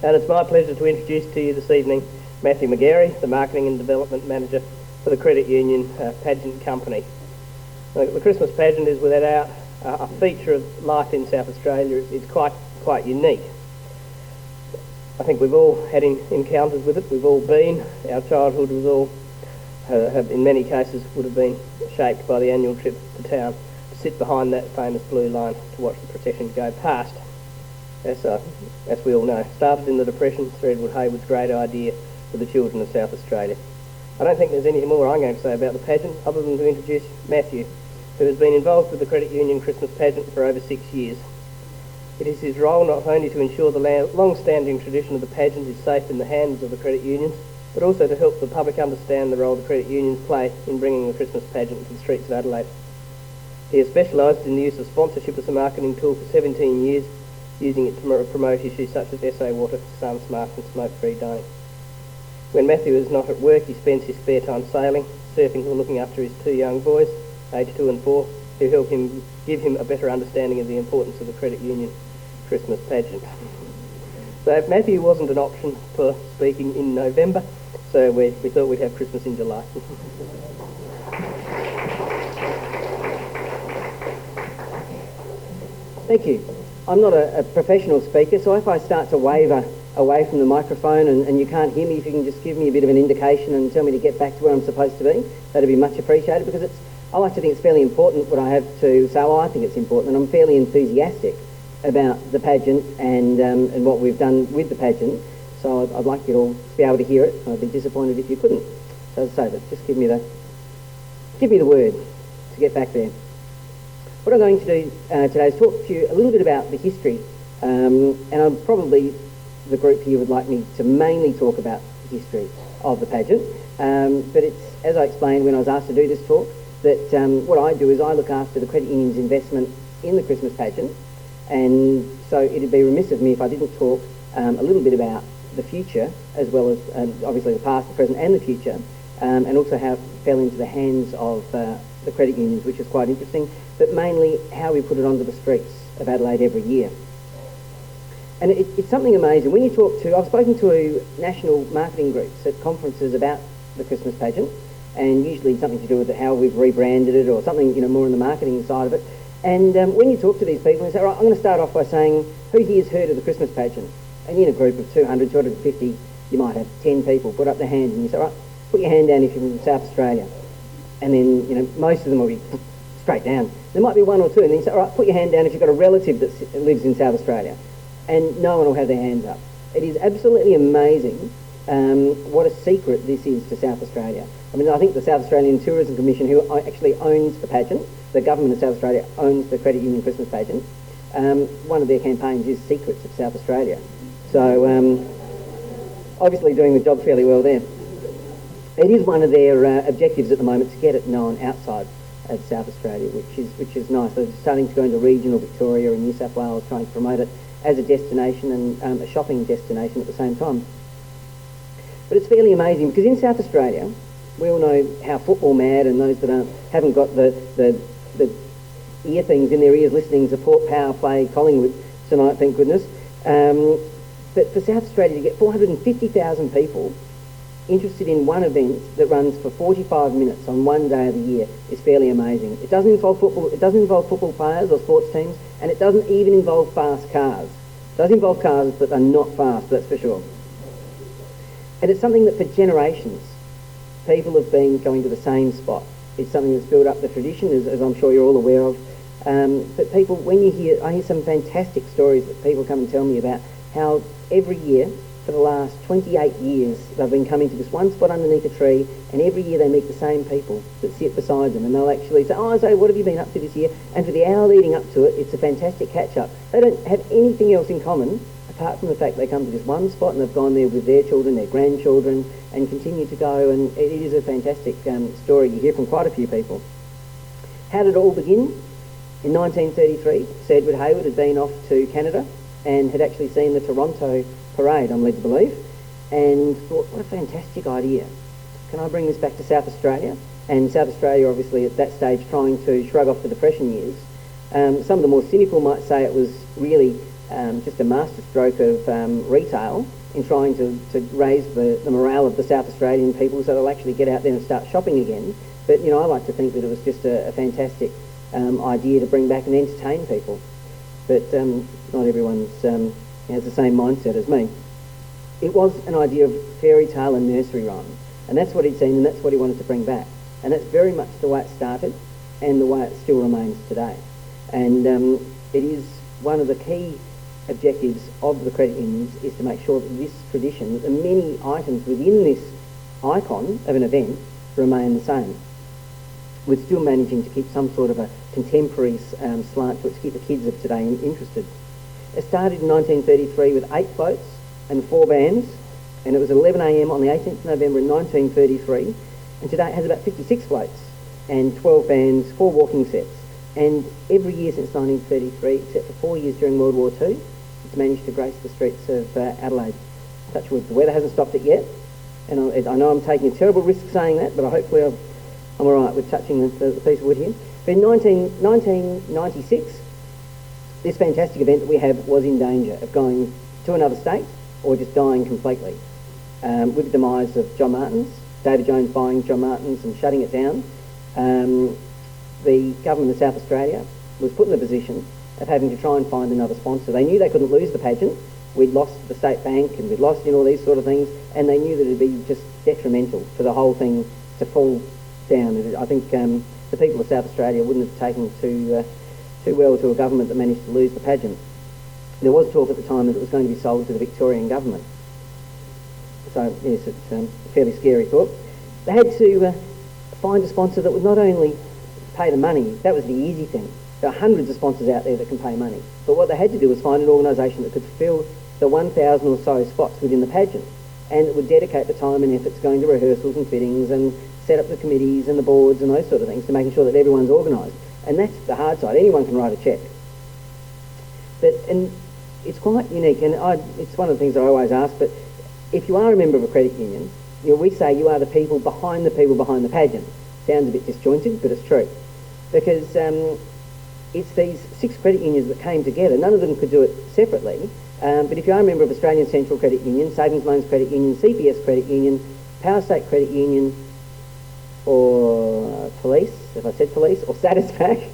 And it's my pleasure to introduce to you this evening Matthew Magarey, the Marketing and Development Manager for the Credit Union Pageant Company. The Christmas Pageant is without doubt a feature of life in South Australia. It's quite unique. I think we've all had encounters with it. We've all been. Our childhood was all, in many cases, would have been shaped by the annual trip to town to sit behind that famous blue line to watch the procession go past. As we all know, started in the Depression through Edward Hayward's great idea for the children of South Australia. I don't think there's anything more I'm going to say about the pageant other than to introduce Matthew, who has been involved with the Credit Union Christmas Pageant for over 6 years. It is his role not only to ensure the long-standing tradition of the pageant is safe in the hands of the credit unions, but also to help the public understand the role the credit unions play in bringing the Christmas pageant to the streets of Adelaide. He has specialised in the use of sponsorship as a marketing tool for 17 years, using it to promote issues such as SA Water, Sun Smart and smoke-free dining. When Matthew is not at work, he spends his spare time sailing, surfing or looking after his 2 young boys, aged 2 and 4, who help him give him a better understanding of the importance of the Credit Union Christmas Pageant. So Matthew wasn't an option for speaking in November, so we thought we'd have Christmas in July. Thank you. I'm not a professional speaker, so if I start to waver away from the microphone and you can't hear me, if you can just give me a bit of an indication and tell me to get back to where I'm supposed to be, that'd be much appreciated, because I like to think it's fairly important what I have to say. Well, I think it's important, and I'm fairly enthusiastic about the pageant and what we've done with the pageant, so I'd like you all to be able to hear it. I'd be disappointed if you couldn't. So as I say, but just give me the word to get back there. What I'm going to do today is talk to you a little bit about the history, and I'm probably, the group here would like me to mainly talk about the history of the pageant, but it's, as I explained when I was asked to do this talk, that what I do is I look after the credit union's investment in the Christmas pageant, and so it'd be remiss of me if I didn't talk a little bit about the future, as well as obviously the past, the present and the future, and also how it fell into the hands of the credit unions, which is quite interesting, but mainly how we put it onto the streets of Adelaide every year. And it's something amazing. When you talk to, I've spoken to national marketing groups at conferences about the Christmas pageant, and usually something to do with how we've rebranded it or something, more on the marketing side of it. And when you talk to these people, you say, right, I'm going to start off by saying, who here's heard of the Christmas pageant? And in a group of 200, 250, you might have 10 people put up their hands, and you say, right, put your hand down if you're from South Australia. And then, most of them will be straight down. There might be 1 or 2, and then you say, all right, put your hand down if you've got a relative that lives in South Australia. And no one will have their hands up. It is absolutely amazing what a secret this is to South Australia. I mean, I think the South Australian Tourism Commission, who actually owns the pageant, the government of South Australia owns the Credit Union Christmas Pageant, one of their campaigns is Secrets of South Australia. So, obviously doing the job fairly well there. It is one of their objectives at the moment to get it known outside of South Australia, which is nice. They're starting to go into regional Victoria and New South Wales, trying to promote it as a destination and a shopping destination at the same time. But it's fairly amazing, because in South Australia, we all know how football mad, and those that haven't got the ear things in their ears listening to Port Power play Collingwood tonight, thank goodness. But for South Australia to get 450,000 people interested in one event that runs for 45 minutes on one day of the year is fairly amazing. It doesn't involve football. It doesn't involve football players or sports teams, and it doesn't even involve fast cars. It does involve cars, but they're not fast, that's for sure. And it's something that for generations people have been going to the same spot. It's something that's built up the tradition, as I'm sure you're all aware of. But people, I hear some fantastic stories that people come and tell me about how every year for the last 28 years they've been coming to this one spot underneath a tree, and every year they meet the same people that sit beside them, and they'll actually say, oh, Isaiah, what have you been up to this year? And for the hour leading up to it, it's a fantastic catch-up. They don't have anything else in common apart from the fact they come to this one spot and they've gone there with their children, their grandchildren, and continue to go, and it is a fantastic story. You hear from quite a few people. How did it all begin? In 1933, Sir Edward Hayward had been off to Canada and had actually seen the Toronto parade, I'm led to believe, and thought, what a fantastic idea. Can I bring this back to South Australia? And South Australia, obviously, at that stage, trying to shrug off the Depression years. Some of the more cynical might say it was really just a masterstroke of retail in trying to raise the morale of the South Australian people so they'll actually get out there and start shopping again. But, you know, I like to think that it was just a fantastic idea to bring back and entertain people. But not everyone has the same mindset as me. It was an idea of fairy tale and nursery rhyme, and that's what he'd seen and that's what he wanted to bring back. And that's very much the way it started and the way it still remains today. And it is one of the key objectives of the credit unions is to make sure that this tradition, the many items within this icon of an event, remain the same. We're still managing to keep some sort of a contemporary slant to it to keep the kids of today interested. It started in 1933 with 8 floats and 4 bands, and it was at 11 a.m. on the 18th of November in 1933, and today it has about 56 floats and 12 bands, 4 walking sets. And every year since 1933, except for 4 years during World War II, it's managed to grace the streets of Adelaide. Touch wood, the weather hasn't stopped it yet, and I know I'm taking a terrible risk saying that, but hopefully I'm all right with touching the piece of wood here. But in 1996, this fantastic event that we have was in danger of going to another state or just dying completely. With the demise of John Martin's, David Jones buying John Martin's and shutting it down, the government of South Australia was put in the position of having to try and find another sponsor. They knew they couldn't lose the pageant. We'd lost the State Bank and we'd lost all these sort of things, and they knew that it'd be just detrimental for the whole thing to fall down. I think the people of South Australia wouldn't have taken too well to a government that managed to lose the pageant. There was talk at the time that it was going to be sold to the Victorian government. So yes, it's a fairly scary thought. They had to find a sponsor that would not only pay the money, that was the easy thing. There are hundreds of sponsors out there that can pay money. But what they had to do was find an organisation that could fill the 1,000 or so spots within the pageant, and that would dedicate the time and efforts going to rehearsals and fittings and set up the committees and the boards and those sort of things to making sure that everyone's organised. And that's the hard side. Anyone can write a cheque. And it's quite unique, and it's one of the things I always ask, but if you are a member of a credit union, we say you are the people behind the pageant. Sounds a bit disjointed, but it's true. Because it's these 6 credit unions that came together. None of them could do it separately. But if you are a member of Australian Central Credit Union, Savings Loans Credit Union, CPS Credit Union, Power State Credit Union, or police, if I said police, or Satisfac,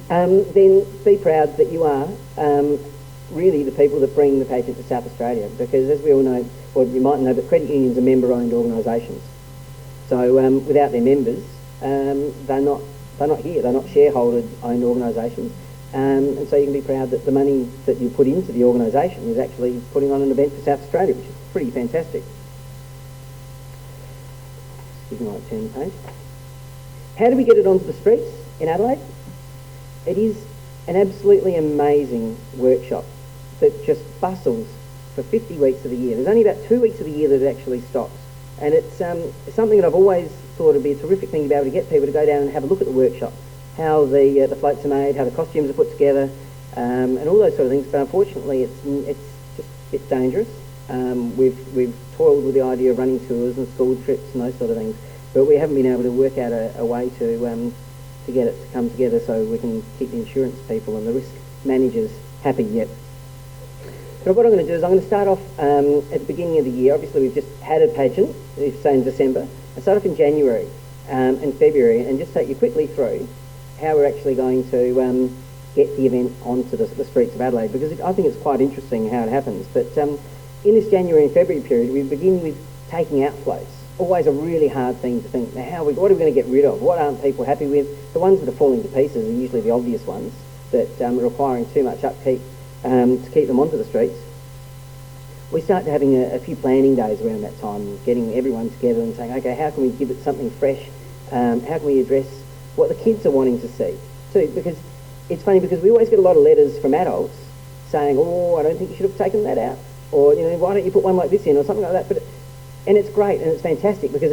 then be proud that you are really the people that bring the pageant to South Australia. Because as we all know, or you might know, that credit unions are member-owned organisations. So without their members, they're not here. They're not shareholder-owned organisations. And so you can be proud that the money that you put into the organisation is actually putting on an event for South Australia, which is pretty fantastic. Excuse me, I might turn the page. How do we get it onto the streets in Adelaide? It is an absolutely amazing workshop that just bustles for 50 weeks of the year. There's only about 2 weeks of the year that it actually stops. And it's something that I've always thought would be a terrific thing to be able to get people to go down and have a look at the workshop, how the floats are made, how the costumes are put together, and all those sort of things. But unfortunately, it's dangerous. We've toiled with the idea of running tours and school trips and those sort of things, but we haven't been able to work out a way to get it to come together so we can keep the insurance people and the risk managers happy yet. But what I'm going to do is I'm going to start off at the beginning of the year. Obviously, we've just had a pageant, say in December. I start off in January and February and just take you quickly through how we're actually going to get the event onto the streets of Adelaide, because I think it's quite interesting how it happens. But in this January and February period, we begin with taking out floats. Always a really hard thing to think, now what are we going to get rid of? What aren't people happy with? The ones that are falling to pieces are usually the obvious ones that are requiring too much upkeep to keep them onto the streets. We start having a few planning days around that time, getting everyone together and saying, okay, how can we give it something fresh? How can we address what the kids are wanting to see too? Because it's funny, because we always get a lot of letters from adults saying, oh, I don't think you should have taken that out, or why don't you put one like this in, or something like that. And it's great and it's fantastic, because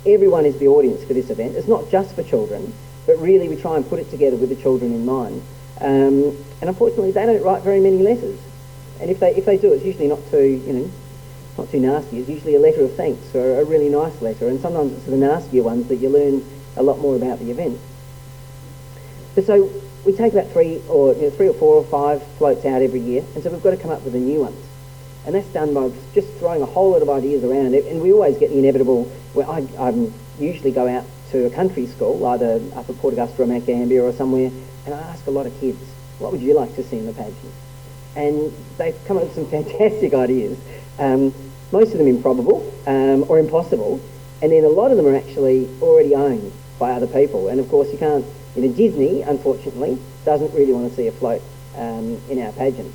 everyone is the audience for this event. It's not just for children, but really we try and put it together with the children in mind. And unfortunately, they don't write very many letters. And if they do, it's usually not too nasty. It's usually a letter of thanks or a really nice letter. And sometimes it's the nastier ones that you learn a lot more about the event. But so we take about three or 4 or 5 floats out every year, and so we've got to come up with the new ones. And that's done by just throwing a whole lot of ideas around it, and we always get the inevitable, where I usually go out to a country school, either up at Port Augusta or Mount Gambier or somewhere, and I ask a lot of kids, what would you like to see in the pageant? And they've come up with some fantastic ideas, most of them improbable or impossible, and then a lot of them are actually already owned by other people. And of course you can't, Disney, unfortunately, doesn't really want to see a float in our pageant,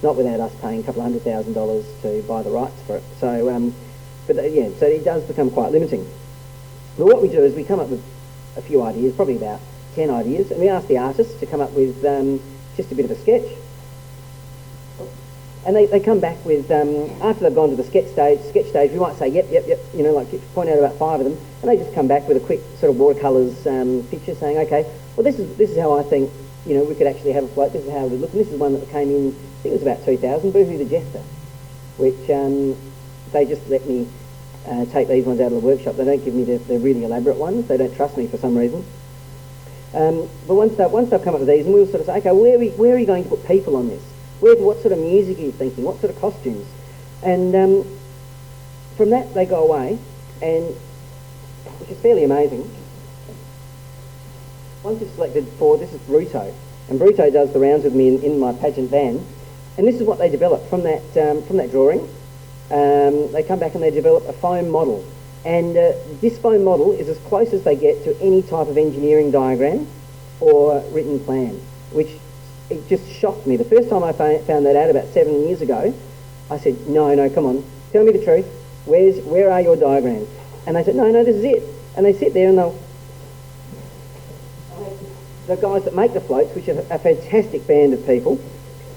not without us paying a couple of $100,000 to buy the rights for it. So, so it does become quite limiting. But what we do is we come up with a few ideas, probably about 10 ideas, and we ask the artists to come up with just a bit of a sketch. And they come back with, after they've gone to the sketch stage, we might say, yep, like point out about 5 of them, and they just come back with a quick sort of watercolours picture saying, okay, well this is how I think, we could actually have a float, this is how it would look, and this is one that came in, I think it was about 2000, Boohoo the Jester, which they just let me take these ones out of the workshop. They don't give me the really elaborate ones, they don't trust me for some reason. But once they've come up with these, and we'll sort of say, okay, where are you going to put people on this? What sort of music are you thinking? What sort of costumes? And from that they go away, and which is fairly amazing. Once you've selected 4, this is Bruto, and Bruto does the rounds with me in my pageant van, and this is what they develop from that drawing. They come back and they develop a foam model, and this foam model is as close as they get to any type of engineering diagram or written plan, which it just shocked me. The first time I found that out about 7 years ago, I said, no, come on, tell me the truth. Where are your diagrams? And they said, no, this is it. And they sit there and the guys that make the floats, which are a fantastic band of people,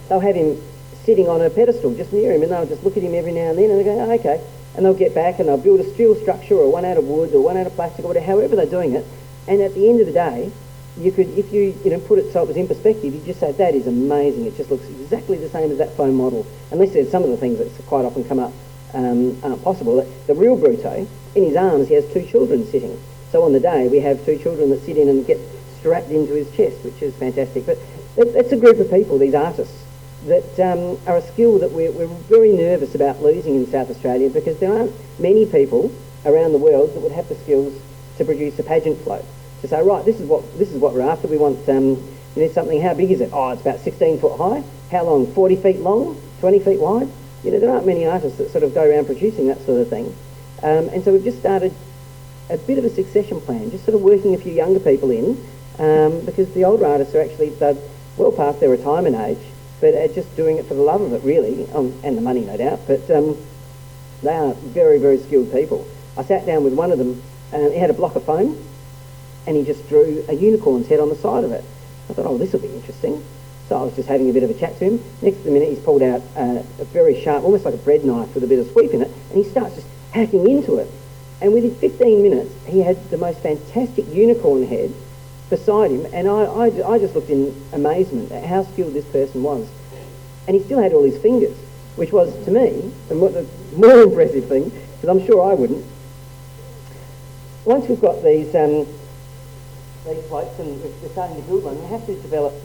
they'll have him sitting on a pedestal just near him, and they'll just look at him every now and then, and they go, oh, okay. And they'll get back and they'll build a steel structure, or one out of wood, or one out of plastic, or whatever, however they're doing it. And at the end of the day, you could, if you put it so it was in perspective, you just say, that is amazing. It just looks exactly the same as that foam model. Unless there's some of the things that quite often come up aren't possible. The real Bruto, in his arms, he has 2 children sitting. So on the day, we have 2 children that sit in and get strapped into his chest, which is fantastic. But that's a group of people, these artists, that are a skill that we're very nervous about losing in South Australia, because there aren't many people around the world that would have the skills to produce a pageant float. To say, right, this is what we're after. We want something. How big is it? Oh, it's about 16 foot high. How long? 40 feet long, 20 feet wide. There aren't many artists that sort of go around producing that sort of thing. And so we've just started a bit of a succession plan, just sort of working a few younger people in, because the older artists are actually, they're well past their retirement age, but are just doing it for the love of it, really, and the money, no doubt. But they are very, very skilled people. I sat down with one of them, and he had a block of foam, and he just drew a unicorn's head on the side of it. I thought, oh, this will be interesting. So I was just having a bit of a chat to him. Next minute, he's pulled out a very sharp, almost like a bread knife with a bit of sweep in it, and he starts just hacking into it. And within 15 minutes, he had the most fantastic unicorn head beside him, and I just looked in amazement at how skilled this person was. And he still had all his fingers, which was, to me, the more impressive thing, because I'm sure I wouldn't. Once we've got these floats and we're starting to build one, we have to develop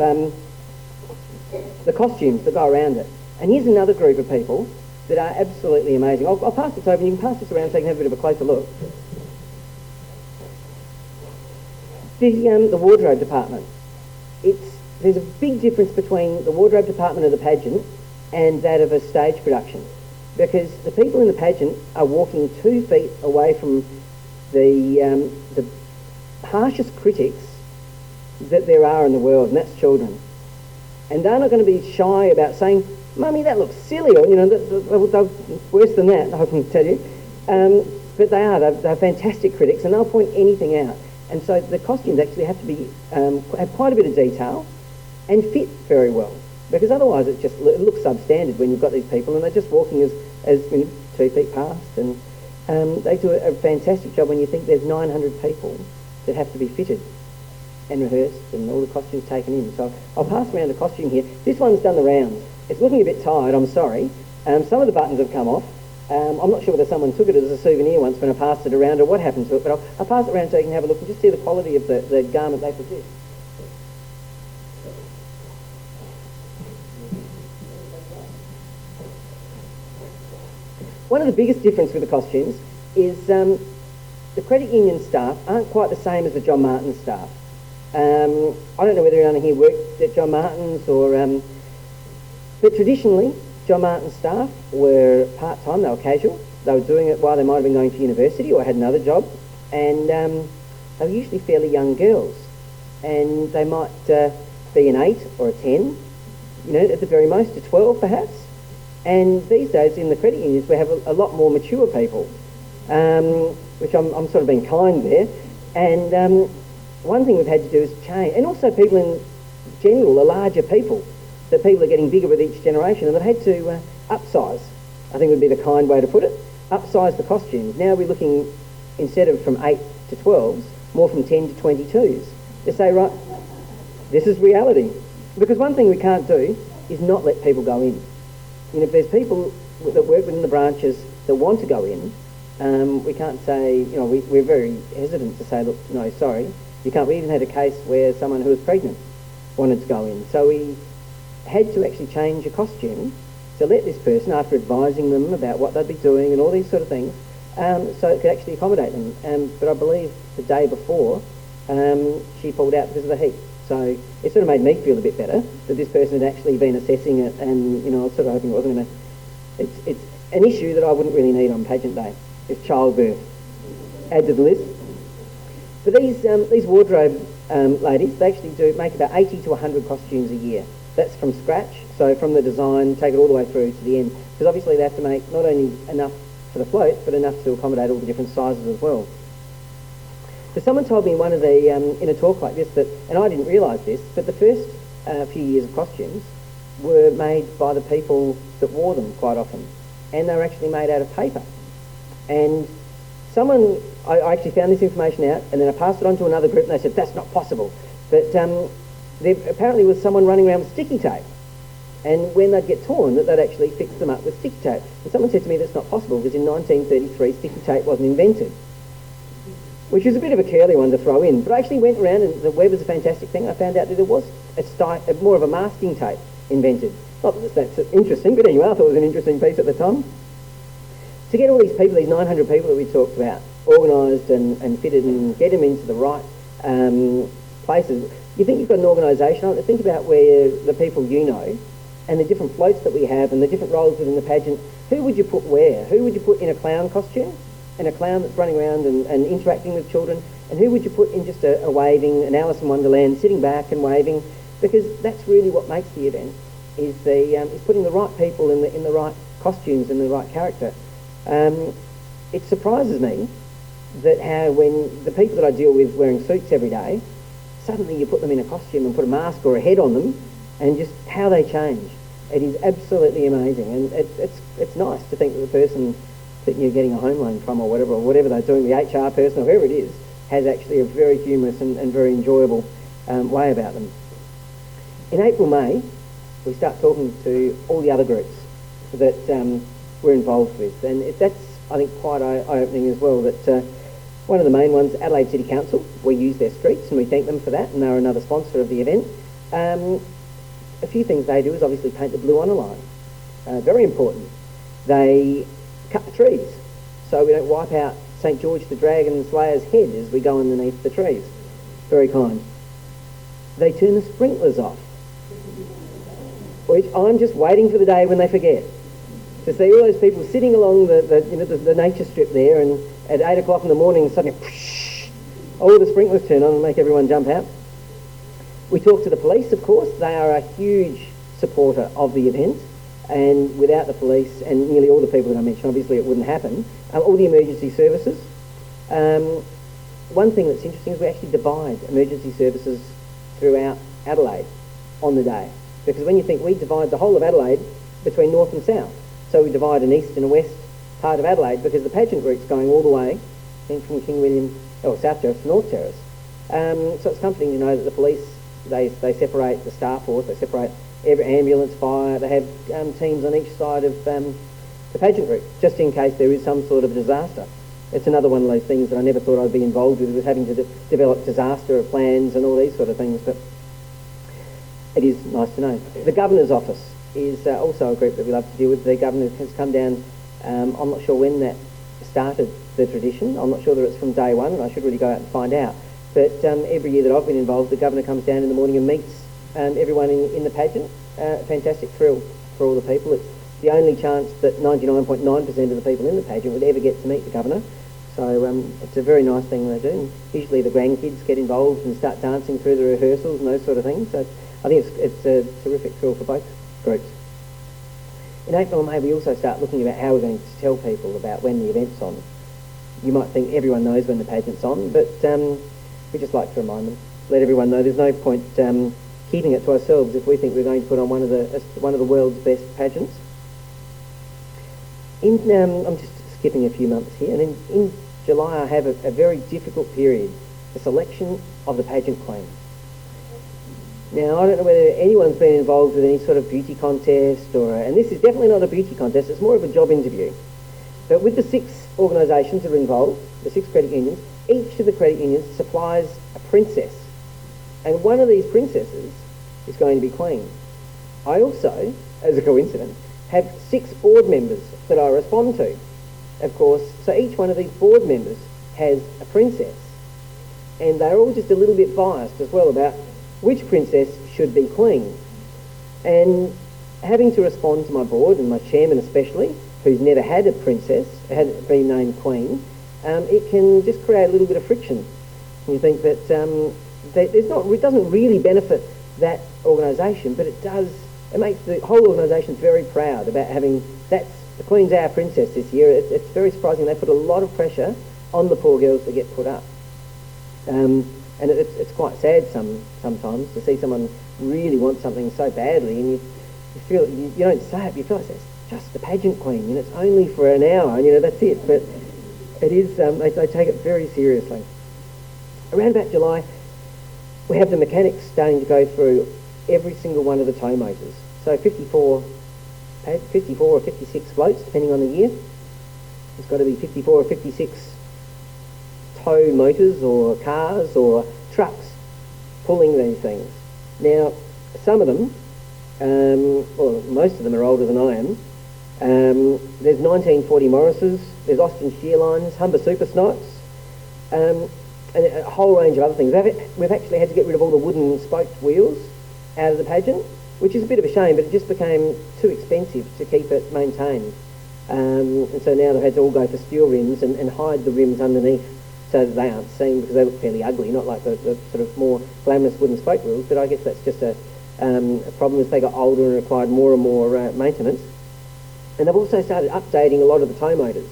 the costumes that go around it. And here's another group of people that are absolutely amazing. I'll pass this over, and you can pass this around so you can have a bit of a closer look. The wardrobe department. There's a big difference between the wardrobe department of the pageant and that of a stage production, because the people in the pageant are walking 2 feet away from the harshest critics that there are in the world, and that's children. And they're not going to be shy about saying, "Mummy, that looks silly," or they're worse than that, I can tell you. But they're fantastic critics, and they'll point anything out. And so the costumes actually have to be have quite a bit of detail and fit very well, because otherwise it looks substandard when you've got these people and they're just walking as 2 feet past. And they do a fantastic job when you think there's 900 people that have to be fitted and rehearsed and all the costumes taken in. So I'll pass around the costume here. This one's done the rounds. It's looking a bit tired, I'm sorry. Some of the buttons have come off. I'm not sure whether someone took it as a souvenir once when I passed it around or what happened to it, but I'll pass it around so you can have a look and just see the quality of the garment they produce. one of the biggest differences with the costumes is the credit union staff aren't quite the same as the John Martin's staff. I don't know whether anyone here worked at John Martin's but traditionally John Martin's staff were part-time, they were casual. They were doing it while they might have been going to university or had another job, and they were usually fairly young girls, and they might be an 8 or a 10, at the very most a 12 perhaps. And these days in the credit unions we have a lot more mature people, which I'm sort of being kind there. And one thing we've had to do is change, and also people in general are larger people, that people are getting bigger with each generation, and they've had to upsize, I think would be the kind way to put it, upsize the costumes. Now we're looking, instead of from 8 to 12s, more from 10 to 22s. To say, right, this is reality. Because one thing we can't do is not let people go in. If there's people that work within the branches that want to go in, we can't say, we're very hesitant to say, look, no, sorry, you can't. We even had a case where someone who was pregnant wanted to go in. So we had to actually change a costume to let this person, after advising them about what they'd be doing and all these sort of things, so it could actually accommodate them. But I believe the day before, she pulled out because of the heat. So it sort of made me feel a bit better that this person had actually been assessing it, and I was sort of hoping it wasn't going to... It's an issue that I wouldn't really need on pageant day, is childbirth. Add to the list. But these wardrobe ladies, they actually do make about 80 to 100 costumes a year. That's from scratch, so from the design, take it all the way through to the end. Because obviously they have to make not only enough for the float, but enough to accommodate all the different sizes as well. So someone told me in one of the, in a talk like this, that, and I didn't realise this, but the first few years of costumes were made by the people that wore them quite often. And they were actually made out of paper. And someone, I actually found this information out, and then I passed it on to another group, and they said, that's not possible. But there apparently was someone running around with sticky tape. And when they'd get torn, that they'd actually fix them up with sticky tape. And someone said to me that's not possible, because in 1933 sticky tape wasn't invented. Which is a bit of a curly one to throw in. But I actually went around, and the web was a fantastic thing. I found out that there was more of a masking tape invented. Not that that's interesting, but anyway, I thought it was an interesting piece at the time. To get all these people, these 900 people that we talked about, organised and fitted and get them into the right places. You think you've got an organisation, think about where the people and the different floats that we have and the different roles within the pageant. Who would you put where? Who would you put in a clown costume? And a clown that's running around and interacting with children? And who would you put in just a waving, an Alice in Wonderland, sitting back and waving? Because that's really what makes the event, is putting the right people in the right costumes and the right character. It surprises me that how when the people that I deal with wearing suits every day, suddenly you put them in a costume and put a mask or a head on them, and just how they change. It is absolutely amazing, and it's nice to think that the person that you're getting a home loan from or whatever they're doing, the HR person or whoever it is, has actually a very humorous and very enjoyable way about them. In April, May, we start talking to all the other groups that we're involved with, and that's, I think, quite eye-opening as well, that one of the main ones, Adelaide City Council, we use their streets and we thank them for that, and they're another sponsor of the event. A few things they do is obviously paint the blue on a line. Very important. They cut the trees so we don't wipe out St George the Dragon Slayer's head as we go underneath the trees. Very kind. They turn the sprinklers off, which I'm just waiting for the day when they forget. To see all those people sitting along the nature strip there, and at 8 o'clock in the morning suddenly whoosh, all the sprinklers turn on and make everyone jump out. We talk to the police, of course. They are a huge supporter of the event, and without the police and nearly all the people that I mentioned, obviously it wouldn't happen. All the emergency services. One thing that's interesting is we actually divide emergency services throughout Adelaide on the day, because when you think, we divide the whole of Adelaide between north and south, so we divide an east and a west part of Adelaide, because the pageant route's going all the way in from King William, South Terrace to North Terrace. So it's comforting to know that the police, they separate the staff force, they separate every ambulance, fire, they have teams on each side of the pageant route, just in case there is some sort of disaster. It's another one of those things that I never thought I'd be involved with having to develop disaster plans and all these sort of things, but it is nice to know. The Governor's Office is also a group that we love to deal with. The Governor has come down I'm not sure when that started, the tradition. I'm not sure that it's from day one, and I should really go out and find out. But every year that I've been involved, the Governor comes down in the morning and meets everyone in the pageant. Fantastic thrill for all the people. It's the only chance that 99.9% of the people in the pageant would ever get to meet the Governor. So it's a very nice thing they do. And usually the grandkids get involved and start dancing through the rehearsals and those sort of things. So I think it's a terrific thrill for both groups. In April and May, we also start looking about how we're going to tell people about when the event's on. You might think everyone knows when the pageant's on, but we just like to remind them, let everyone know. There's no point keeping it to ourselves if we think we're going to put on one of the world's best pageants. I'm just skipping a few months here, and in July I have a very difficult period, the selection of the pageant queen. Now, I don't know whether anyone's been involved with any sort of beauty contest, and this is definitely not a beauty contest, it's more of a job interview. But with the 6 organisations that are involved, the 6 credit unions, each of the credit unions supplies a princess. And one of these princesses is going to be queen. I also, as a coincidence, have 6 board members that I respond to. Of course, so each one of these board members has a princess. And they're all just a little bit biased as well about which princess should be queen. And having to respond to my board, and my chairman especially, who's never had a princess, hadn't been named queen, it can just create a little bit of friction. You think that it doesn't really benefit that organisation, but it makes the whole organisation very proud about having, the Queen's our princess this year. It's very surprising. They put a lot of pressure on the poor girls that get put up. And it's quite sad sometimes to see someone really want something so badly, and you feel, you don't say it, you feel like it's just the pageant queen, it's only for an hour, and that's it. But it is, they take it very seriously. Around about July, we have the mechanics starting to go through every single one of the tow motors. So 54 or 56 floats, depending on the year. It's got to be 54 or 56 tow motors or cars or trucks pulling these things. Now, some of them, well, most of them are older than I am. There's 1940 Morrises, there's Austin Shear Lines, Humber Super Snipes, and a whole range of other things. We've actually had to get rid of all the wooden spoked wheels out of the pageant, which is a bit of a shame, but it just became too expensive to keep it maintained. And so now they've had to all go for steel rims and hide the rims underneath so that they aren't seen, because they look fairly ugly, not like the sort of more glamorous wooden spoke wheels, but I guess that's just a problem as they got older and required more and more maintenance. And they've also started updating a lot of the tow motors.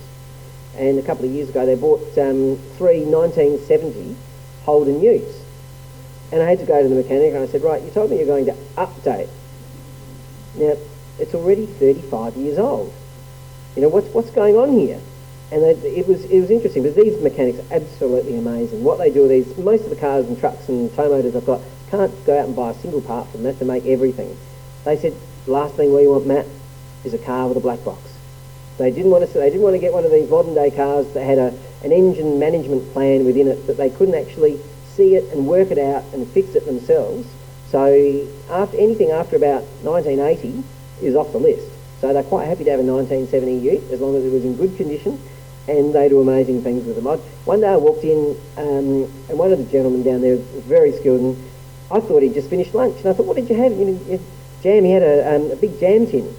And a couple of years ago they bought 3 1970 Holden Utes. And I had to go to the mechanic and I said, right, you told me you're going to update. Now, it's already 35 years old. What's going on here? And it was interesting, because these mechanics are absolutely amazing. What they do with most of the cars and trucks and tow motors I've got, can't go out and buy a single part from them. They have to make everything. They said, the last thing we want, Matt, is a car with a black box. They didn't want to get one of these modern day cars that had an engine management plan within it, that they couldn't actually see it and work it out and fix it themselves. So anything after about 1980 is off the list. So they're quite happy to have a 1970 Ute as long as it was in good condition, and they do amazing things with them. One day I walked in and one of the gentlemen down there was very skilled, and I thought he'd just finished lunch, and I thought, what did you have? Jam. He had a big jam tin.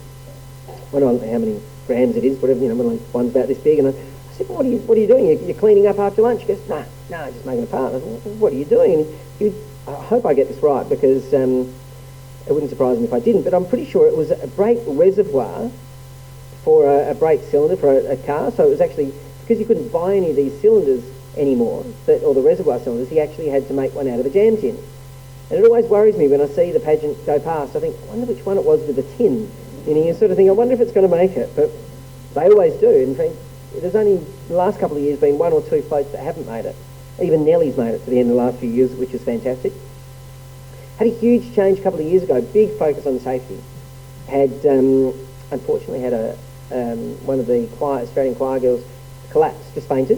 I don't know how many grams it is, whatever, one's about this big, and I said, what are you doing? You're cleaning up after lunch? He goes, no, just making a part. I said, well, what are you doing? And I hope I get this right, because it wouldn't surprise me if I didn't, but I'm pretty sure it was a brake reservoir for a brake cylinder for a car. So it was actually, because you couldn't buy any of these cylinders anymore, or the reservoir cylinders, he actually had to make one out of a jam tin. And it always worries me when I see the pageant go past. I think, I wonder which one it was with the tin. You sort of think, I wonder if it's going to make it, but they always do. In fact, there's only the last couple of years been 1 or 2 floats that haven't made it. Even Nellie's made it to the end of the last few years, which is fantastic. Had a huge change a couple of years ago, big focus on safety. Unfortunately had one of the Australian choir girls collapse, just fainted,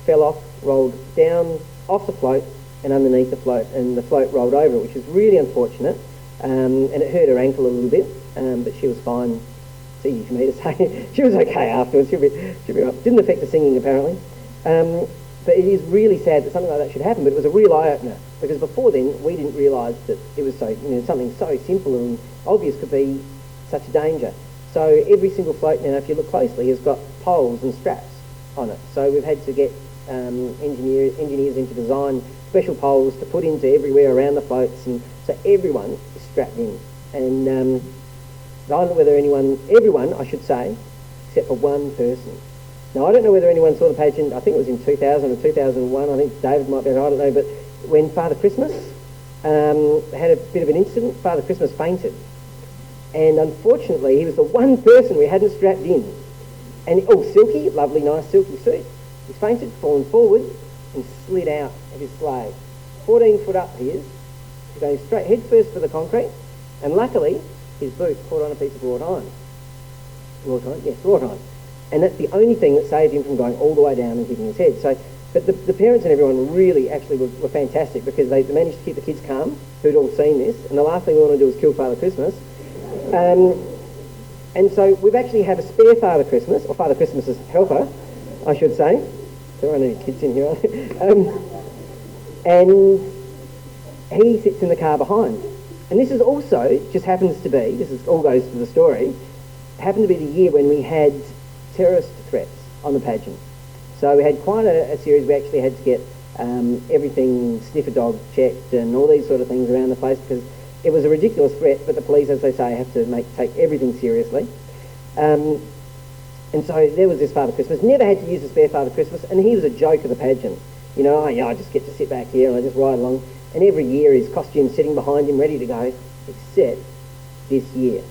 fell off, rolled down off the float and underneath the float, and the float rolled over, which was really unfortunate, and it hurt her ankle a little bit, but she was fine easy for me to say. She was okay afterwards. She'll be right. Didn't affect the singing, apparently. But it is really sad that something like that should happen, but it was a real eye-opener, because before then we didn't realise that it was so, something so simple and obvious could be such a danger. So every single float now, if you look closely, has got poles and straps on it. So we've had to get engineers in to design special poles to put into everywhere around the floats, and so everyone is strapped in. And I don't know whether everyone, I should say, except for one person. Now, I don't know whether anyone saw the pageant. I think it was in 2000 or 2001. I think David might be, I don't know, but when Father Christmas had a bit of an incident, Father Christmas fainted. And unfortunately, he was the one person we hadn't strapped in. And, silky, lovely, nice silky suit. He's fainted, fallen forward, and slid out of his sleigh. 14 foot up he is. He's going straight head first for the concrete. And luckily, his boot caught on a piece of wrought iron. Wrought iron? Yes, wrought iron. And that's the only thing that saved him from going all the way down and hitting his head. So, but the parents and everyone really actually were fantastic, because they managed to keep the kids calm, who'd all seen this, and the last thing we want to do is kill Father Christmas. And so we've actually have a spare Father Christmas, or Father Christmas's helper, I should say. There aren't any kids in here, are there? And he sits in the car behind. And this is also, just happens to be, all goes to the story, happened to be the year when we had terrorist threats on the pageant. So we had quite a series. We actually had to get everything sniffer dog checked and all these sort of things around the place, because it was a ridiculous threat, but the police, as they say, have to take everything seriously. And so there was this Father Christmas. Never had to use a spare Father Christmas, and he was a joke of the pageant. I just get to sit back here and I just ride along. And every year his costume's sitting behind him ready to go, except this year.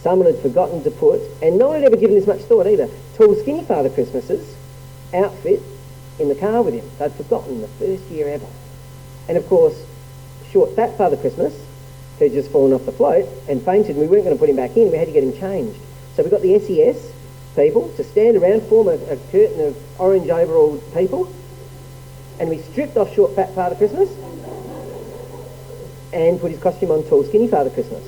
Someone had forgotten to put, and no one had ever given this much thought either, tall, skinny Father Christmas's outfit in the car with him. They'd forgotten the first year ever. And of course, short, fat Father Christmas, who'd just fallen off the float and fainted, and we weren't going to put him back in, we had to get him changed. So we got the SES people to stand around, form a curtain of orange overalled people, and we stripped off short, fat Father Christmas and put his costume on tall, skinny Father Christmas.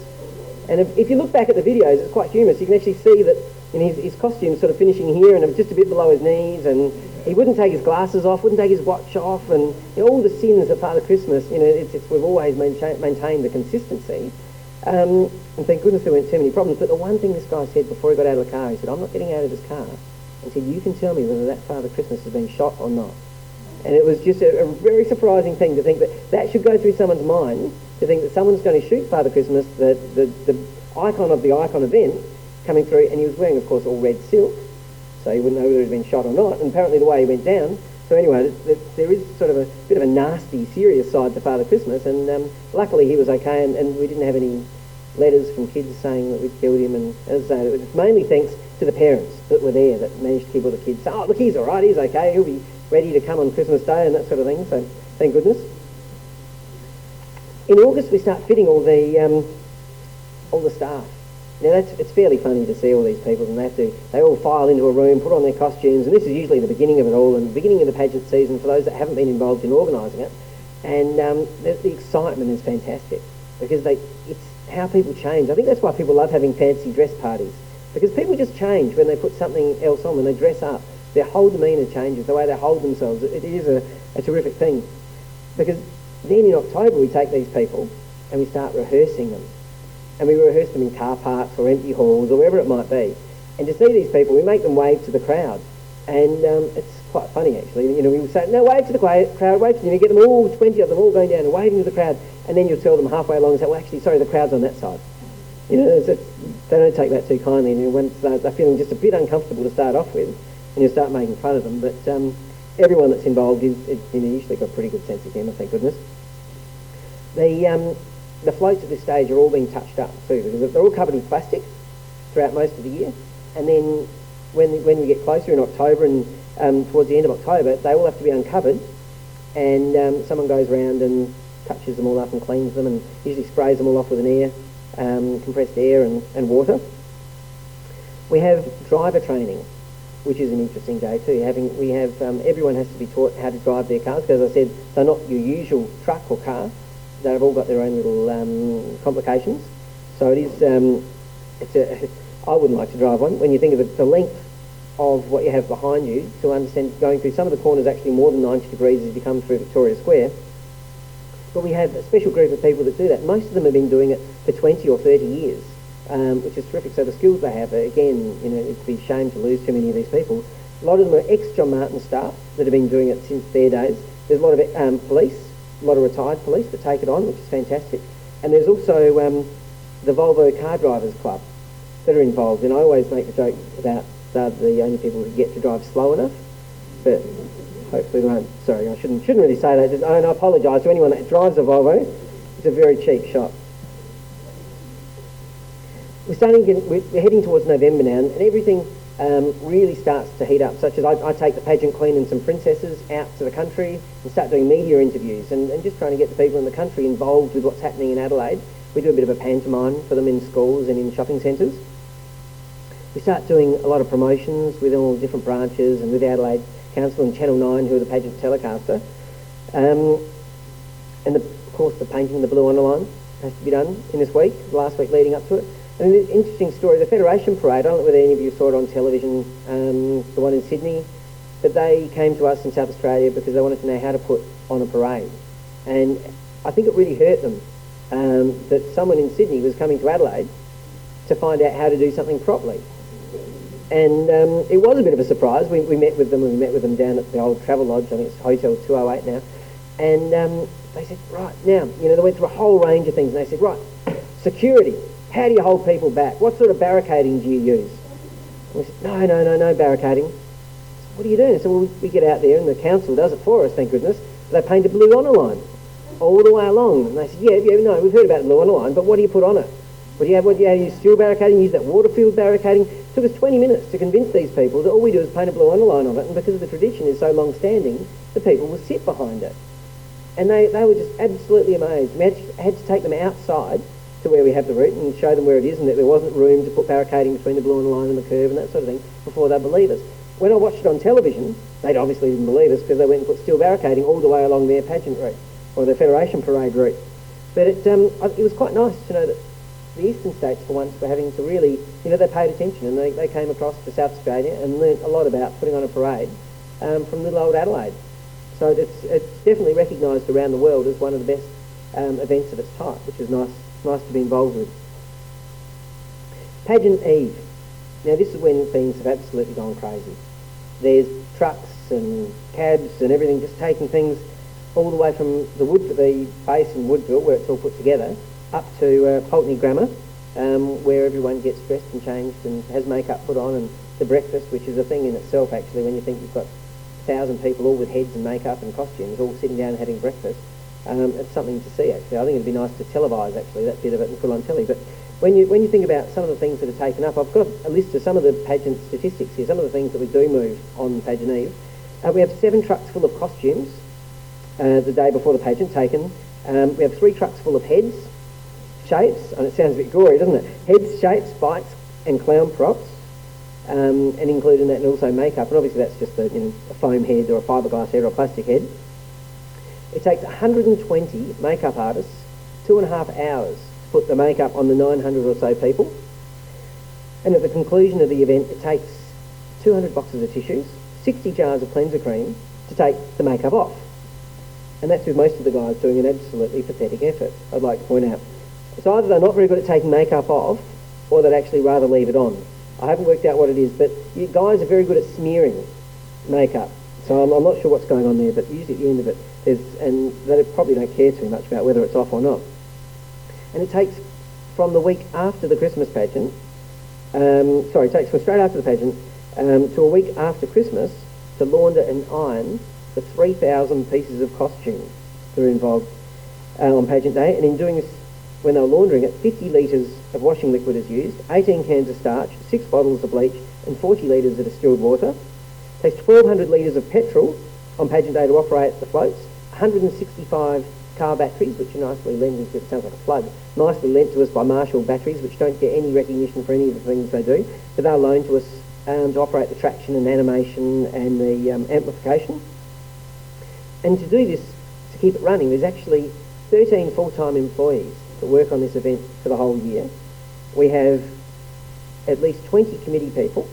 And if you look back at the videos, it's quite humorous. You can actually see that his costume's sort of finishing here and just a bit below his knees, and he wouldn't take his glasses off, wouldn't take his watch off, and all the sins of Father Christmas, we've always maintained the consistency. And thank goodness there weren't too many problems. But the one thing this guy said before he got out of the car, he said, "I'm not getting out of this car until you can tell me whether that Father Christmas has been shot or not." And it was just a very surprising thing to think that should go through someone's mind, to think that someone's going to shoot Father Christmas, the icon of the icon event, coming through, and he was wearing, of course, all red silk, so he wouldn't know whether he'd been shot or not, and apparently the way he went down. So anyway, there is sort of a bit of a nasty, serious side to Father Christmas, and luckily he was okay, and we didn't have any letters from kids saying that we'd killed him, and as I say, it was mainly thanks to the parents that were there that managed to keep all the kids, "Oh, look, he's all right, he's okay, he'll be ready to come on Christmas Day," and that sort of thing, so thank goodness. In August we start fitting all the staff. Now it's fairly funny to see all these people, and they all file into a room, put on their costumes, and this is usually the beginning of it all, and the beginning of the pageant season for those that haven't been involved in organising it. And the excitement is fantastic, because it's how people change. I think that's why people love having fancy dress parties, because people just change when they put something else on, when they dress up. Their whole demeanour changes, the way they hold themselves. It is a terrific thing, because then in October we take these people and we start rehearsing them. And we rehearse them in car parks or empty halls or wherever it might be. And to see these people, we make them wave to the crowd. And it's quite funny, actually. We say, "No, wave to the crowd, wave to them." You get them all, 20 of them, all going down and waving to the crowd. And then you'll tell them halfway along and say, "Well, actually, sorry, the crowd's on that side." They don't take that too kindly. And when they're feeling just a bit uncomfortable to start off with, and you start making fun of them. But everyone that's involved is usually got a pretty good sense of humour, thank goodness. The floats at this stage are all being touched up too, because they're all covered in plastic throughout most of the year. And then when we get closer in October and towards the end of October, they all have to be uncovered, and someone goes around and touches them all up and cleans them, and usually sprays them all off with compressed air and water. We have driver training, which is an interesting day too. Everyone has to be taught how to drive their cars, because as I said, they're not your usual truck or car. They've all got their own little complications. So it is. I wouldn't like to drive one. When you think of it, the length of what you have behind you, to understand going through some of the corners actually more than 90 degrees as you come through Victoria Square. But we have a special group of people that do that. Most of them have been doing it for 20 or 30 years, which is terrific. So the skills they have, again, it'd be a shame to lose too many of these people. A lot of them are ex-John Martin staff that have been doing it since their days. There's a lot of police, a lot of retired police that take it on, which is fantastic. And there's also the Volvo Car Drivers Club that are involved. And I always make the joke about they're the only people who get to drive slow enough, but hopefully they won't. Sorry, I shouldn't really say that. And I apologise to anyone that drives a Volvo. It's a very cheap shop. We're heading towards November now, and everything really starts to heat up, such as I take the pageant queen and some princesses out to the country and start doing media interviews and just trying to get the people in the country involved with what's happening in Adelaide. We do a bit of a pantomime for them in schools and in shopping centres. We start doing a lot of promotions with all different branches and with Adelaide Council and Channel 9, who are the pageant telecaster. And of course the painting, the blue underline, has to be done in this week, the last week leading up to it. And an interesting story, the Federation Parade, I don't know whether any of you saw it on television, the one in Sydney, but they came to us in South Australia because they wanted to know how to put on a parade. And I think it really hurt them that someone in Sydney was coming to Adelaide to find out how to do something properly. And it was a bit of a surprise. We met with them down at the old Travel Lodge, I think it's Hotel 208 now, and they said, right, now, they went through a whole range of things, and they said, right, security. How do you hold people back? What sort of barricading do you use? And we said, no barricading. What do you do? And so we get out there and the council does it for us, thank goodness. They paint a blue honour line all the way along. And they said, no, we've heard about the blue honour line, but what do you put on it? What do you use steel barricading, use that water-filled barricading? It took us 20 minutes to convince these people that all we do is paint a blue honour line on it, and because the tradition is so long-standing, the people will sit behind it. And they were just absolutely amazed. We had to take them outside to where we have the route and show them where it is and that there wasn't room to put barricading between the blue and line and the curve and that sort of thing before they'd believe us. When I watched it on television, they obviously didn't believe us because they went and put steel barricading all the way along their pageant route or their Federation Parade route. But it was quite nice to know that the eastern states for once were having to really, they paid attention and they came across to South Australia and learnt a lot about putting on a parade from little old Adelaide. So it's definitely recognised around the world as one of the best events of its type, which is nice to be involved with. Pageant Eve. Now this is when things have absolutely gone crazy. There's trucks and cabs and everything just taking things all the way from the base in Woodville, where it's all put together, up to Pulteney Grammar, where everyone gets dressed and changed and has makeup put on, and the breakfast, which is a thing in itself actually, when you think you've got 1,000 people all with heads and makeup and costumes all sitting down and having breakfast. It's something to see actually. I think it'd be nice to televise actually that bit of it and put on telly. But when you think about some of the things that are taken up, I've got a list of some of the pageant statistics here, some of the things that we do move on Pageant Eve. We have 7 trucks full of costumes the day before the pageant taken. We have 3 trucks full of heads, shapes, and it sounds a bit gory, doesn't it? Heads, shapes, spikes and clown props, and included in that and also makeup, and obviously that's just a foam head or a fiberglass head or a plastic head. It takes 120 makeup artists 2.5 hours to put the makeup on the 900 or so people. And at the conclusion of the event, it takes 200 boxes of tissues, 60 jars of cleanser cream to take the makeup off. And that's with most of the guys doing an absolutely pathetic effort, I'd like to point out. So either they're not very good at taking makeup off, or they'd actually rather leave it on. I haven't worked out what it is, but you guys are very good at smearing makeup. So I'm not sure what's going on there, but usually at the end of it, and they probably don't care too much about whether it's off or not. And it takes from the week after the Christmas pageant, it takes from straight after the pageant to a week after Christmas to launder and iron the 3,000 pieces of costume that are involved on pageant day. And in doing this, when they're laundering it, 50 litres of washing liquid is used, 18 cans of starch, 6 bottles of bleach, and 40 litres of distilled water. It takes 1,200 litres of petrol on pageant day to operate the floats, 165 car batteries, which are nicely lent, it sounds like a plug, nicely lent to us by Marshall batteries, which don't get any recognition for any of the things they do, but they're loaned to us to operate the traction and animation and the amplification. And to do this, to keep it running, there's actually 13 full-time employees that work on this event for the whole year. We have at least 20 committee people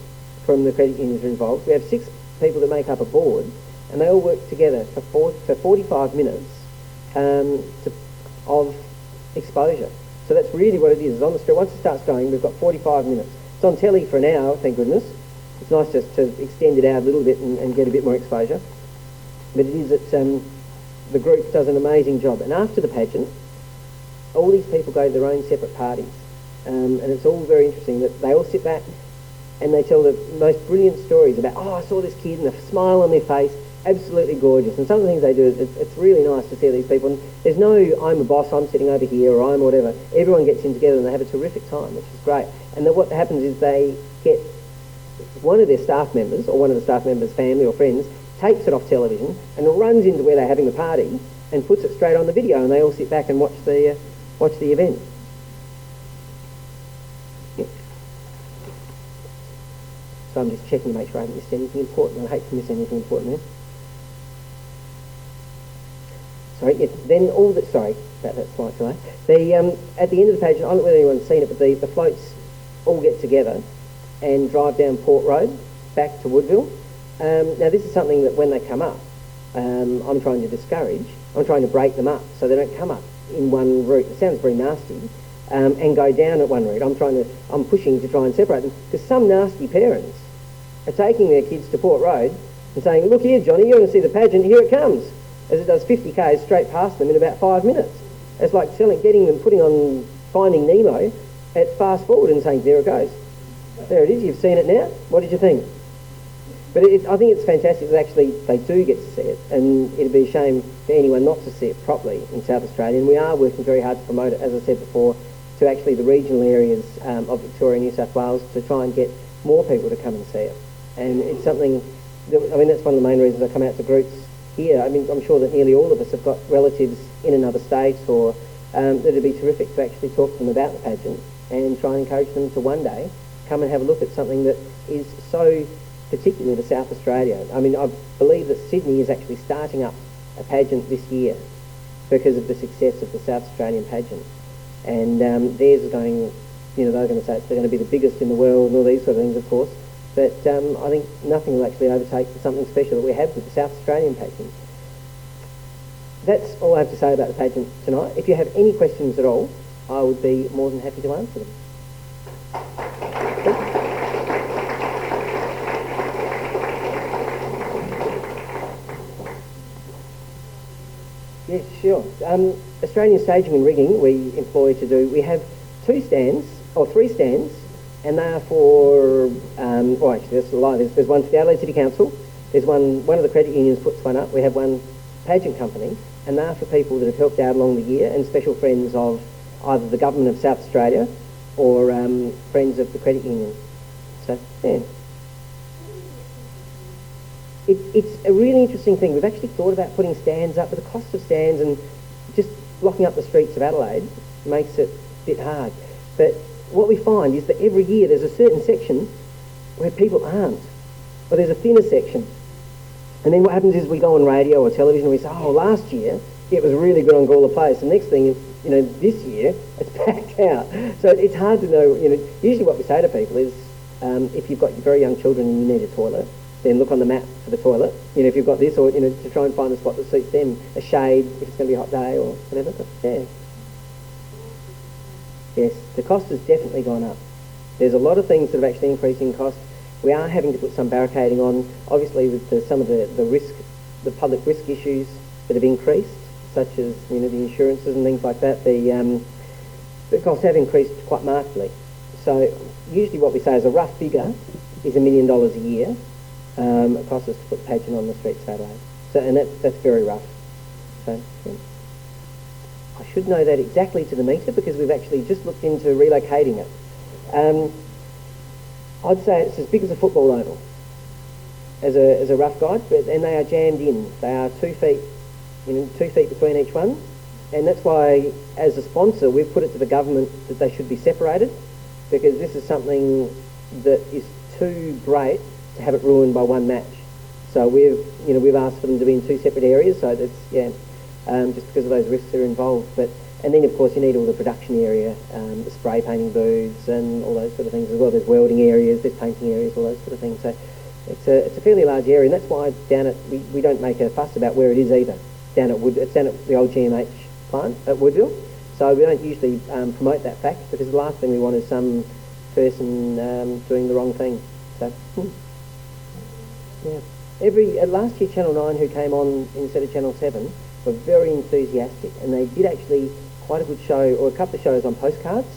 from the credit unions are involved. We have 6 people that make up a board, and they all work together for 45 minutes of exposure. So that's really what it is. It's on the street. Once it starts going, we've got 45 minutes. It's on telly for an hour, thank goodness. It's nice just to extend it out a little bit and get a bit more exposure. But it is that the group does an amazing job. And after the pageant, all these people go to their own separate parties. And it's all very interesting that they all sit back and they tell the most brilliant stories about, oh, I saw this kid and a smile on their face, absolutely gorgeous. And some of the things they do, it's really nice to see these people. And there's no, I'm a boss, I'm sitting over here, or I'm whatever. Everyone gets in together and they have a terrific time, which is great. And then what happens is they get one of their staff members, or one of the staff members' family or friends, takes it off television and runs into where they're having the party and puts it straight on the video, and they all sit back and watch the event. Yeah. So I'm just checking to make sure I haven't missed anything important. I hate to miss anything important there. Sorry, yeah, then all that, sorry about that slight delay. At the end of the pageant, I don't know whether anyone's seen it, but the floats all get together and drive down Port Road back to Woodville. Now this is something that when they come up, I'm trying to discourage. I'm trying to break them up so they don't come up in one route. It sounds very nasty, and go down at one route. I'm pushing to try and separate them, because some nasty parents are taking their kids to Port Road and saying, look here, Johnny, you want to see the pageant, here it comes, as it does 50 k's straight past them in about 5 minutes. It's like putting on Finding Nemo at fast forward and saying, there it goes. There it is, you've seen it now. What did you think? But I think it's fantastic that actually they do get to see it, and it'd be a shame for anyone not to see it properly in South Australia. And we are working very hard to promote it, as I said before, to actually the regional areas of Victoria and New South Wales, to try and get more people to come and see it. And it's something that, that's one of the main reasons I come out to groups here. I'm sure that nearly all of us have got relatives in another state, or that it'd be terrific to actually talk to them about the pageant and try and encourage them to one day come and have a look at something that is so particular to South Australia. I believe that Sydney is actually starting up a pageant this year because of the success of the South Australian pageant. And theirs is going, they're going to say they're going to be the biggest in the world and all these sort of things, of course. But I think nothing will actually overtake something special that we have with the South Australian pageant. That's all I have to say about the pageant tonight. If you have any questions at all, I would be more than happy to answer them. Yes, sure. Australian Staging and Rigging we employ to do, we have 2 stands, or 3 stands, and they are for, actually that's a lie, there's one for the Adelaide City Council, there's one of the credit unions puts one up, we have one pageant company, and they are for people that have helped out along the year and special friends of either the government of South Australia or friends of the credit union. So, yeah. It's a really interesting thing. We've actually thought about putting stands up, but the cost of stands and just blocking up the streets of Adelaide makes it a bit hard. But what we find is that every year there's a certain section where people aren't, or there's a thinner section. And then what happens is we go on radio or television and we say, oh, last year it was really good on Gawler Place. The next thing, this year it's packed out. So it's hard to know. Usually what we say to people is, if you've got very young children and you need a toilet, then look on the map for the toilet. If you've got this, or to try and find a spot that suits them, a shade if it's going to be a hot day or whatever. But, yeah. Yes, the cost has definitely gone up. There's a lot of things that have actually increased in cost. We are having to put some barricading on, obviously with some of the public risk issues that have increased, such as the insurances and things like that. The costs have increased quite markedly. So usually what we say is a rough figure is $1 million a year. It costs us to put the pageant on the streets of Adelaide. So, and that's very rough. So, yeah. I should know that exactly to the metre because we've actually just looked into relocating it. I'd say it's as big as a football oval as a rough guide, and they are jammed in. They are 2 feet, 2 feet between each one, and that's why, as a sponsor, we've put it to the government that they should be separated, because this is something that is too great to have it ruined by one match. So we've asked for them to be in 2 separate areas. So that's just because of those risks that are involved. But And then, of course, you need all the production area, the spray painting booths and all those sort of things as well. There's welding areas, there's painting areas, all those sort of things. So it's a fairly large area, and that's why down at, we don't make a fuss about where it is either. It's down at the old GMH plant at Woodville. So we don't usually promote that fact, because the last thing we want is some person doing the wrong thing. So, yeah. Last year, Channel 9, who came on instead of Channel 7, were very enthusiastic, and they did actually quite a good show, or a couple of shows on postcards.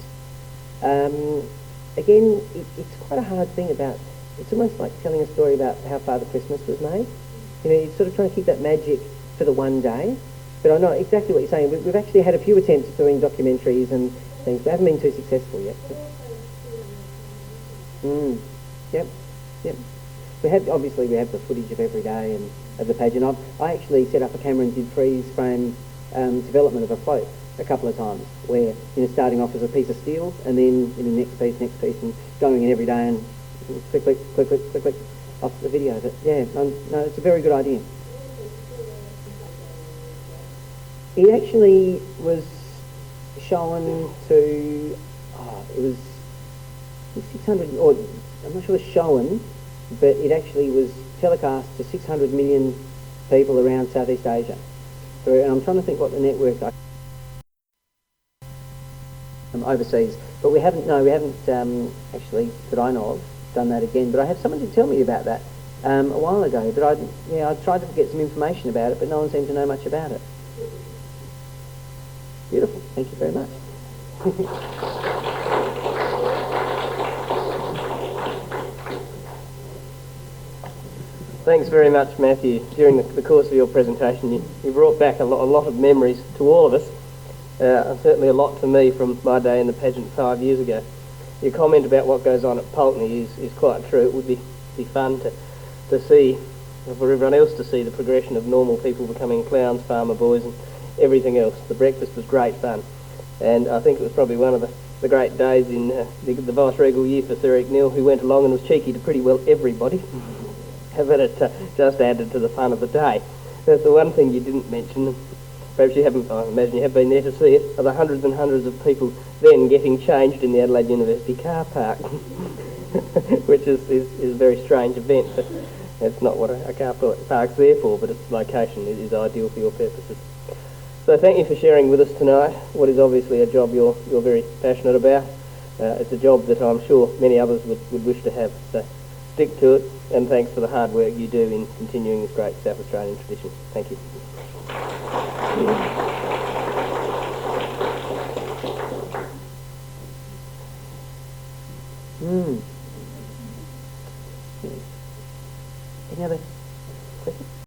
Again, it's quite a hard thing about, it's almost like telling a story about how Father Christmas was made. You know, you're sort of trying to keep that magic for the one day. But I know exactly what you're saying. We've actually had a few attempts at doing documentaries and things. We haven't been too successful yet. Yep. Obviously we have the footage of every day and of the pageant. I actually set up a camera and did freeze frame development of a float a couple of times, where, you know, starting off as a piece of steel and then, you know, next piece, and going in every day and click off the video. But yeah, no, it's a very good idea. It actually was shown to, it was 600, or I'm not sure it was shown, but it actually was telecast to 600 million people around Southeast Asia. And I'm trying to think what the network overseas, but we haven't actually, that I know of, done that again. But I had someone did tell me about that a while ago. But I tried to get some information about it, but no one seemed to know much about it. Beautiful. Thank you very much. Thanks very much, Matthew. During the course of your presentation, you brought back a lot of memories to all of us, and certainly a lot to me from my day in the pageant 5 years ago. Your comment about what goes on at Pulteney is quite true. It would be fun to see, for everyone else to see, the progression of normal people becoming clowns, farmer boys and everything else. The breakfast was great fun, and I think it was probably one of the great days in the vice-regal year for Sir Eric Neal, who went along and was cheeky to pretty well everybody. But it just added to the fun of the day. That's the one thing you didn't mention. Perhaps you haven't, I imagine you have been there to see it, are the hundreds and hundreds of people then getting changed in the Adelaide University car park, which is a very strange event. But it's not what a car park's there for, but its location is ideal for your purposes. So thank you for sharing with us tonight what is obviously a job you're very passionate about. It's a job that I'm sure many others would wish to have. So stick to it, and thanks for the hard work you do in continuing this great South Australian tradition. Thank you. Any other questions?